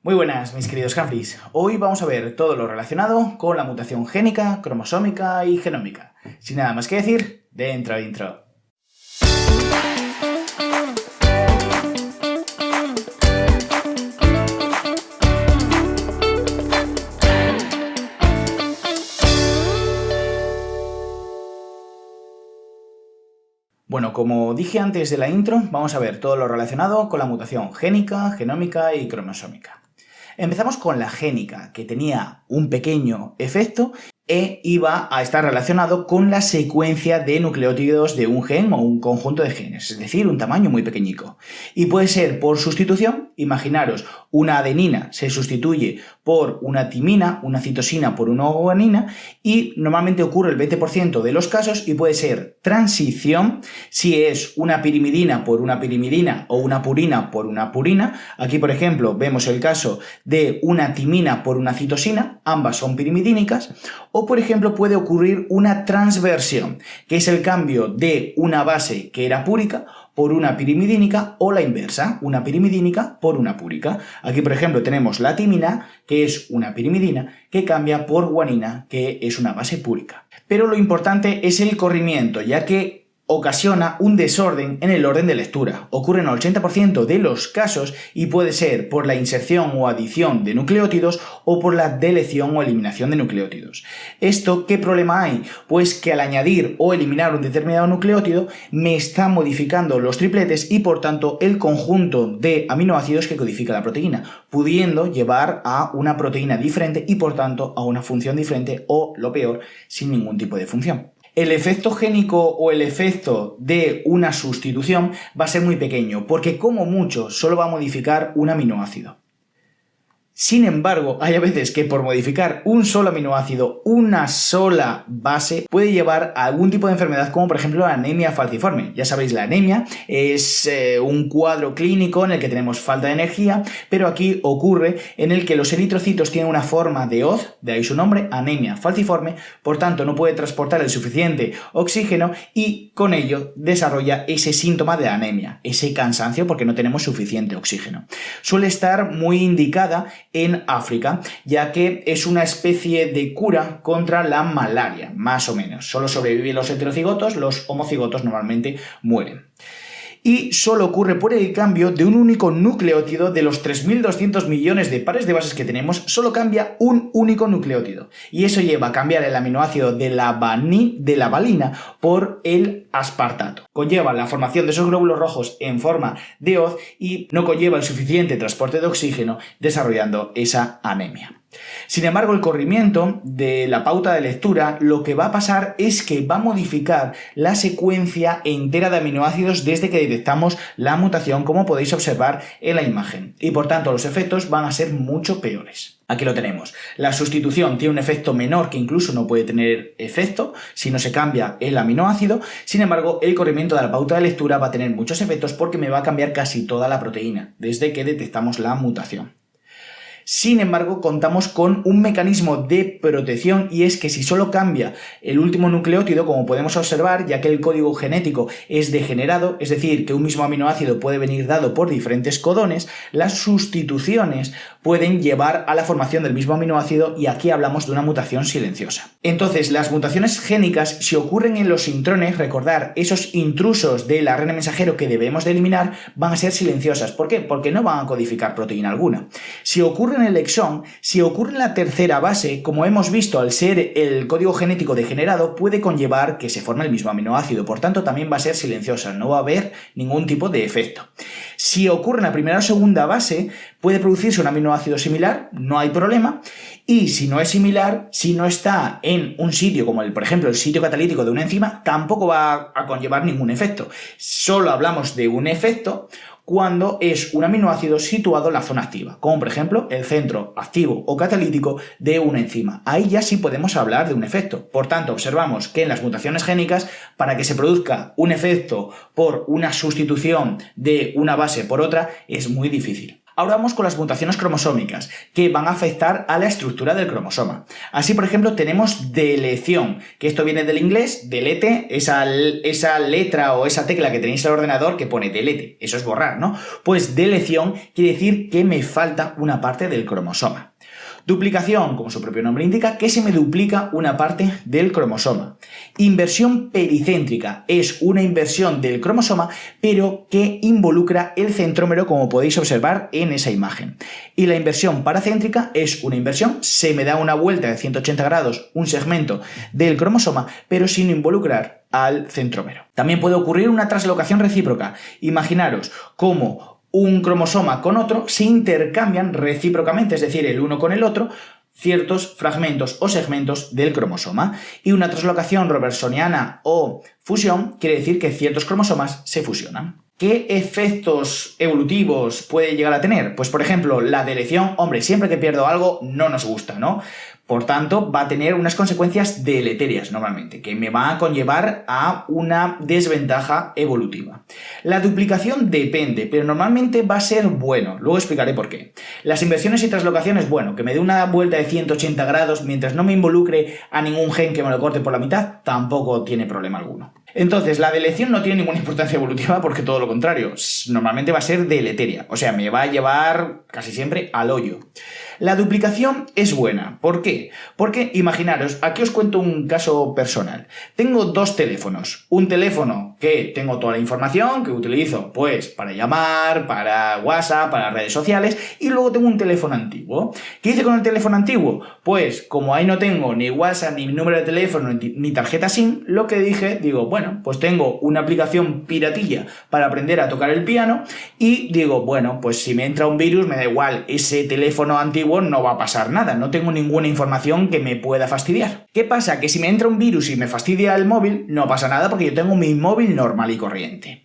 Muy buenas, mis queridos Humphrys. Hoy vamos a ver todo lo relacionado con la mutación génica, cromosómica y genómica. Sin nada más que decir, dentro al intro. Bueno, como dije antes de la intro, vamos a ver todo lo relacionado con la mutación génica, genómica y cromosómica. Empezamos con la génica, que tenía un pequeño efecto e iba a estar relacionado con la secuencia de nucleótidos de un gen o un conjunto de genes, es decir, un tamaño muy pequeñico. Y puede ser por sustitución, imaginaros, una adenina se sustituye por una timina, una citosina por una guanina, y normalmente ocurre el 20% de los casos, y puede ser transición si es una pirimidina por una pirimidina o una purina por una purina. Aquí, por ejemplo, vemos el caso de una timina por una citosina, ambas son pirimidínicas. O, por ejemplo, puede ocurrir una transversión, que es el cambio de una base que era púrica por una pirimidínica, o la inversa, una pirimidínica por una púrica. Aquí, por ejemplo, tenemos la timina, que es una pirimidina, que cambia por guanina, que es una base púrica. Pero lo importante es el corrimiento, ya que ocasiona un desorden en el orden de lectura. Ocurre en el 80% de los casos y puede ser por la inserción o adición de nucleótidos o por la delección o eliminación de nucleótidos. ¿Esto qué problema hay? Pues que al añadir o eliminar un determinado nucleótido me está modificando los tripletes y por tanto el conjunto de aminoácidos que codifica la proteína, pudiendo llevar a una proteína diferente y por tanto a una función diferente o, lo peor, sin ningún tipo de función. El efecto génico o el efecto de una sustitución va a ser muy pequeño, porque como mucho solo va a modificar un aminoácido. Sin embargo, hay a veces que por modificar un solo aminoácido, una sola base, puede llevar a algún tipo de enfermedad, como por ejemplo la anemia falciforme. Ya sabéis, la anemia es un cuadro clínico en el que tenemos falta de energía, pero aquí ocurre en el que los eritrocitos tienen una forma de hoz, de ahí su nombre, anemia falciforme, por tanto no puede transportar el suficiente oxígeno y con ello desarrolla ese síntoma de anemia, ese cansancio porque no tenemos suficiente oxígeno. Suele estar muy indicada en África, ya que es una especie de cura contra la malaria, más o menos. Solo sobreviven los heterocigotos, los homocigotos normalmente mueren. Y solo ocurre por el cambio de un único nucleótido. De los 3.200 millones de pares de bases que tenemos, solo cambia un único nucleótido. Y eso lleva a cambiar el aminoácido de la valina por el aspartato. Conlleva la formación de esos glóbulos rojos en forma de hoz y no conlleva el suficiente transporte de oxígeno, desarrollando esa anemia. Sin embargo, el corrimiento de la pauta de lectura lo que va a pasar es que va a modificar la secuencia entera de aminoácidos desde que detectamos la mutación, como podéis observar en la imagen, y por tanto los efectos van a ser mucho peores. Aquí lo tenemos. La sustitución tiene un efecto menor, que incluso no puede tener efecto si no se cambia el aminoácido. Sin embargo, el corrimiento de la pauta de lectura va a tener muchos efectos porque me va a cambiar casi toda la proteína desde que detectamos la mutación. Sin embargo, contamos con un mecanismo de protección, y es que si solo cambia el último nucleótido, como podemos observar, ya que el código genético es degenerado, es decir, que un mismo aminoácido puede venir dado por diferentes codones, las sustituciones pueden llevar a la formación del mismo aminoácido, y aquí hablamos de una mutación silenciosa. Entonces, las mutaciones génicas, si ocurren en los intrones, recordar, esos intrusos del ARN mensajero que debemos de eliminar, van a ser silenciosas. ¿Por qué? Porque no van a codificar proteína alguna. Si ocurre en el exón, si ocurre en la tercera base, como hemos visto, al ser el código genético degenerado, puede conllevar que se forme el mismo aminoácido, por tanto también va a ser silenciosa, no va a haber ningún tipo de efecto. Si ocurre en la primera o segunda base, puede producirse un aminoácido similar, no hay problema, y si no es similar, si no está en un sitio como por ejemplo el sitio catalítico de una enzima, tampoco va a conllevar ningún efecto. Solo hablamos de un efecto cuando es un aminoácido situado en la zona activa, como por ejemplo el centro activo o catalítico de una enzima. Ahí ya sí podemos hablar de un efecto. Por tanto, observamos que en las mutaciones génicas, para que se produzca un efecto por una sustitución de una base por otra, es muy difícil. Ahora vamos con las mutaciones cromosómicas, que van a afectar a la estructura del cromosoma. Así, por ejemplo, tenemos deleción, que esto viene del inglés, delete, esa letra o esa tecla que tenéis en el ordenador que pone delete, eso es borrar, ¿no? Pues deleción quiere decir que me falta una parte del cromosoma. Duplicación, como su propio nombre indica, que se me duplica una parte del cromosoma. Inversión pericéntrica es una inversión del cromosoma, pero que involucra el centrómero, como podéis observar en esa imagen. Y la inversión paracéntrica es una inversión, se me da una vuelta de 180 grados, un segmento del cromosoma, pero sin involucrar al centrómero. También puede ocurrir una translocación recíproca. Imaginaros cómo un cromosoma con otro se intercambian recíprocamente, es decir, el uno con el otro, ciertos fragmentos o segmentos del cromosoma. Y una translocación robertsoniana o fusión quiere decir que ciertos cromosomas se fusionan. ¿Qué efectos evolutivos puede llegar a tener? Pues, por ejemplo, la deleción, hombre, siempre que pierdo algo no nos gusta, ¿no? Por tanto, va a tener unas consecuencias deleterias normalmente, que me va a conllevar a una desventaja evolutiva. La duplicación depende, pero normalmente va a ser bueno. Luego explicaré por qué. Las inversiones y translocaciones, bueno, que me dé una vuelta de 180 grados mientras no me involucre a ningún gen que me lo corte por la mitad, tampoco tiene problema alguno. Entonces, la deleción no tiene ninguna importancia evolutiva porque todo lo contrario, normalmente va a ser deleteria, o sea, me va a llevar casi siempre al hoyo. La duplicación es buena. ¿Por qué? Porque, imaginaros, aquí os cuento un caso personal. Tengo dos teléfonos. Un teléfono que tengo toda la información que utilizo, pues, para llamar, para WhatsApp, para redes sociales, y luego tengo un teléfono antiguo. ¿Qué hice con el teléfono antiguo? Pues, como ahí no tengo ni WhatsApp, ni número de teléfono, ni tarjeta SIM, lo que dije, digo, bueno, pues tengo una aplicación piratilla para aprender a tocar el piano, y digo, bueno, pues si me entra un virus, me da igual, ese teléfono antiguo no va a pasar nada, no tengo ninguna información que me pueda fastidiar. ¿Qué pasa? Que si me entra un virus y me fastidia el móvil, no pasa nada porque yo tengo mi móvil normal y corriente.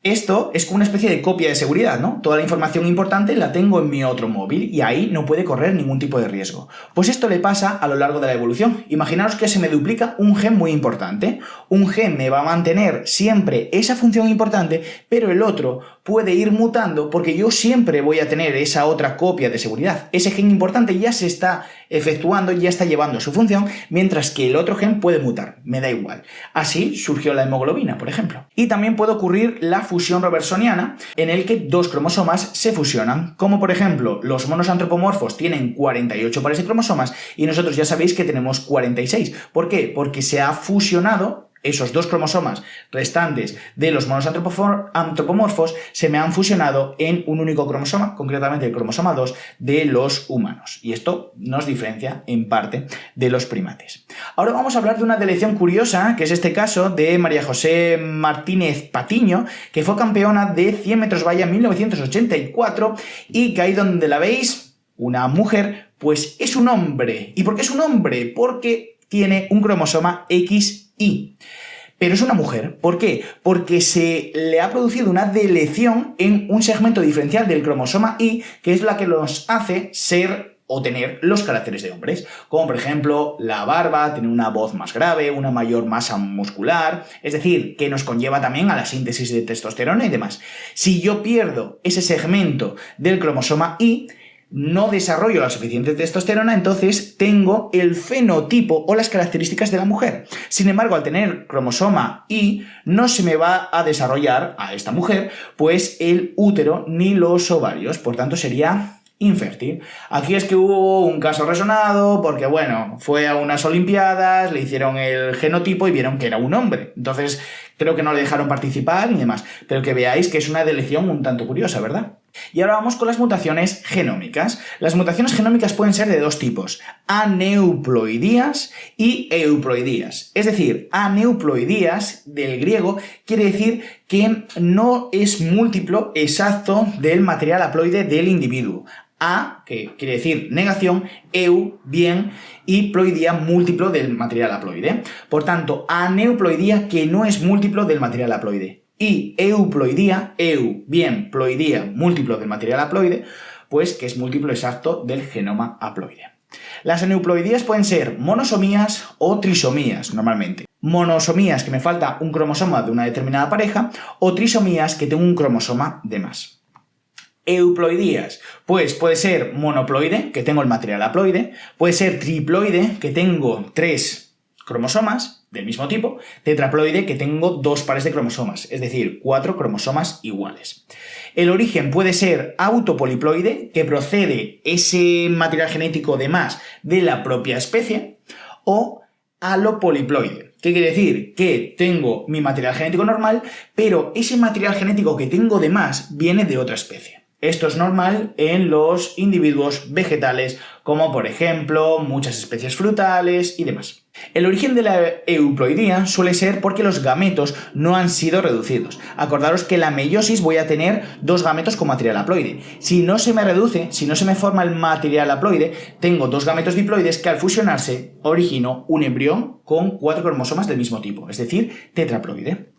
Esto es como una especie de copia de seguridad, ¿no? Toda la información importante la tengo en mi otro móvil y ahí no puede correr ningún tipo de riesgo. Pues esto le pasa a lo largo de la evolución. Imaginaos que se me duplica un gen muy importante. Un gen me va a mantener siempre esa función importante, pero el otro puede ir mutando porque yo siempre voy a tener esa otra copia de seguridad. Ese gen importante ya se está efectuando, ya está llevando su función, mientras que el otro gen puede mutar. Me da igual. Así surgió la hemoglobina, por ejemplo. Y también puede ocurrir la fusión robertsoniana, en el que dos cromosomas se fusionan, como por ejemplo los monos antropomorfos tienen 48 pares de cromosomas y nosotros ya sabéis que tenemos 46. ¿Por qué? Porque se ha fusionado esos dos cromosomas restantes de los monos antropomorfos, se me han fusionado en un único cromosoma, concretamente el cromosoma 2 de los humanos. Y esto nos diferencia en parte de los primates. Ahora vamos a hablar de una deleción curiosa, que es este caso de María José Martínez Patiño, que fue campeona de 100 metros valla en 1984 y que ahí donde la veis, una mujer, pues es un hombre. ¿Y por qué es un hombre? Porque tiene un cromosoma XY. Pero es una mujer. ¿Por qué? Porque se le ha producido una deleción en un segmento diferencial del cromosoma Y, que es la que nos hace ser o tener los caracteres de hombres, como por ejemplo la barba, tener una voz más grave, una mayor masa muscular, es decir, que nos conlleva también a la síntesis de testosterona y demás. Si yo pierdo ese segmento del cromosoma Y, no desarrollo la suficiente testosterona, entonces tengo el fenotipo o las características de la mujer. Sin embargo, al tener cromosoma Y, no se me va a desarrollar a esta mujer, pues el útero ni los ovarios, por tanto sería infértil. Aquí es que hubo un caso resonado porque, bueno, fue a unas olimpiadas, le hicieron el genotipo y vieron que era un hombre. Entonces, creo que no le dejaron participar y demás. Pero que veáis que es una deleción un tanto curiosa, ¿verdad? Y ahora vamos con las mutaciones genómicas. Las mutaciones genómicas pueden ser de dos tipos: aneuploidías y euploidías. Es decir, aneuploidías, del griego, quiere decir que no es múltiplo exacto del material haploide del individuo. A, que quiere decir negación, eu, bien, y ploidía, múltiplo del material haploide. Por tanto, aneuploidía que no es múltiplo del material haploide. Y euploidía, eu, bien, ploidía, múltiplo del material haploide, pues que es múltiplo exacto del genoma haploide. Las aneuploidías pueden ser monosomías o trisomías, normalmente. Monosomías, que me falta un cromosoma de una determinada pareja, o trisomías, que tengo un cromosoma de más. Euploidías, pues puede ser monoploide, que tengo el material haploide, puede ser triploide, que tengo 3 cromosomas del mismo tipo, tetraploide, que tengo 2 pares de cromosomas, es decir, 4 cromosomas iguales. El origen puede ser autopoliploide, que procede ese material genético de más de la propia especie, o alopoliploide. ¿Qué quiere decir? Que tengo mi material genético normal, pero ese material genético que tengo de más viene de otra especie. Esto es normal en los individuos vegetales, como por ejemplo muchas especies frutales y demás. El origen de la euploidía suele ser porque los gametos no han sido reducidos. Acordaros que en la meiosis voy a tener 2 gametos con material haploide. Si no se me reduce, si no se me forma el material haploide, tengo 2 gametos diploides que al fusionarse origino un embrión con 4 cromosomas del mismo tipo, es decir, tetraploide.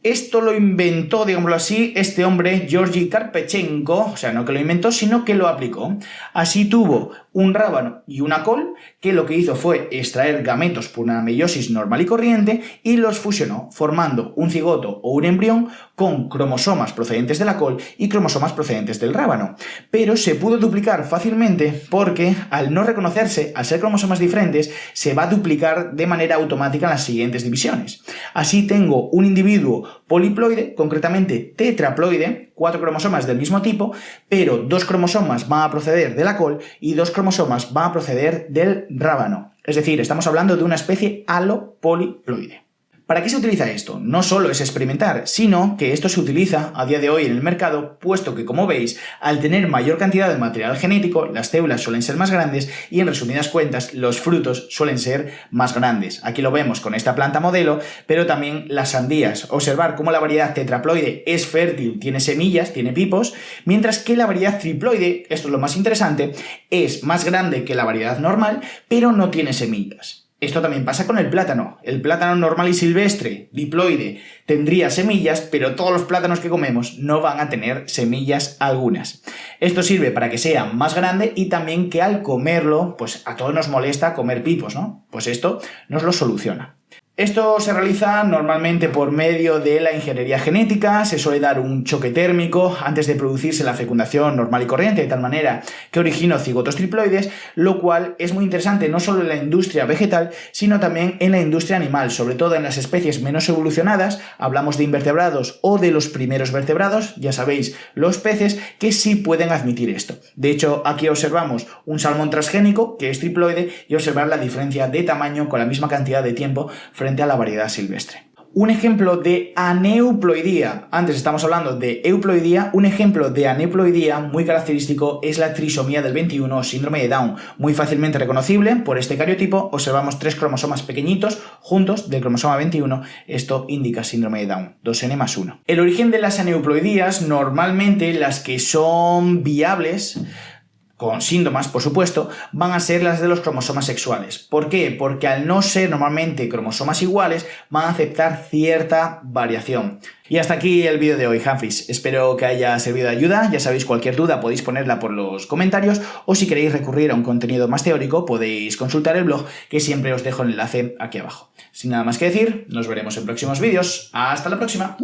Esto lo inventó, digámoslo así, este hombre, Georgi Karpechenko, o sea, no que lo inventó, sino que lo aplicó. Así tuvo un rábano y una col, que lo que hizo fue extraer gametos por una meiosis normal y corriente y los fusionó, formando un cigoto o un embrión con cromosomas procedentes de la col y cromosomas procedentes del rábano. Pero se pudo duplicar fácilmente porque, al no reconocerse, al ser cromosomas diferentes, se va a duplicar de manera automática en las siguientes divisiones. Así tengo un individuo poliploide, concretamente tetraploide, 4 cromosomas del mismo tipo, pero 2 cromosomas van a proceder de la col y 2 cromosomas van a proceder del rábano. Es decir, estamos hablando de una especie alopoliploide. ¿Para qué se utiliza esto? No solo es experimentar, sino que esto se utiliza a día de hoy en el mercado, puesto que, como veis, al tener mayor cantidad de material genético, las células suelen ser más grandes y, en resumidas cuentas, los frutos suelen ser más grandes. Aquí lo vemos con esta planta modelo, pero también las sandías. Observar cómo la variedad tetraploide es fértil, tiene semillas, tiene pipos, mientras que la variedad triploide, esto es lo más interesante, es más grande que la variedad normal, pero no tiene semillas. Esto también pasa con el plátano. El plátano normal y silvestre, diploide, tendría semillas, pero todos los plátanos que comemos no van a tener semillas algunas. Esto sirve para que sea más grande y también que al comerlo, pues a todos nos molesta comer pipos, ¿no? Pues esto nos lo soluciona. Esto se realiza normalmente por medio de la ingeniería genética, se suele dar un choque térmico antes de producirse la fecundación normal y corriente, de tal manera que origina cigotos triploides, lo cual es muy interesante no solo en la industria vegetal, sino también en la industria animal, sobre todo en las especies menos evolucionadas, hablamos de invertebrados o de los primeros vertebrados, ya sabéis, los peces, que sí pueden admitir esto. De hecho, aquí observamos un salmón transgénico, que es triploide, y observar la diferencia de tamaño con la misma cantidad de tiempo frente a la variedad silvestre. Un ejemplo de aneuploidía, antes estamos hablando de euploidía, un ejemplo de aneuploidía muy característico es la trisomía del 21 o síndrome de Down, muy fácilmente reconocible por este cariotipo. Observamos 3 cromosomas pequeñitos juntos del cromosoma 21, esto indica síndrome de Down, 2n+1. El origen de las aneuploidías, normalmente las que son viables, con síntomas, por supuesto, van a ser las de los cromosomas sexuales. ¿Por qué? Porque al no ser normalmente cromosomas iguales, van a aceptar cierta variación. Y hasta aquí el vídeo de hoy, Humphreys. Espero que haya servido de ayuda. Ya sabéis, cualquier duda podéis ponerla por los comentarios, o si queréis recurrir a un contenido más teórico, podéis consultar el blog, que siempre os dejo el enlace aquí abajo. Sin nada más que decir, nos veremos en próximos vídeos. ¡Hasta la próxima!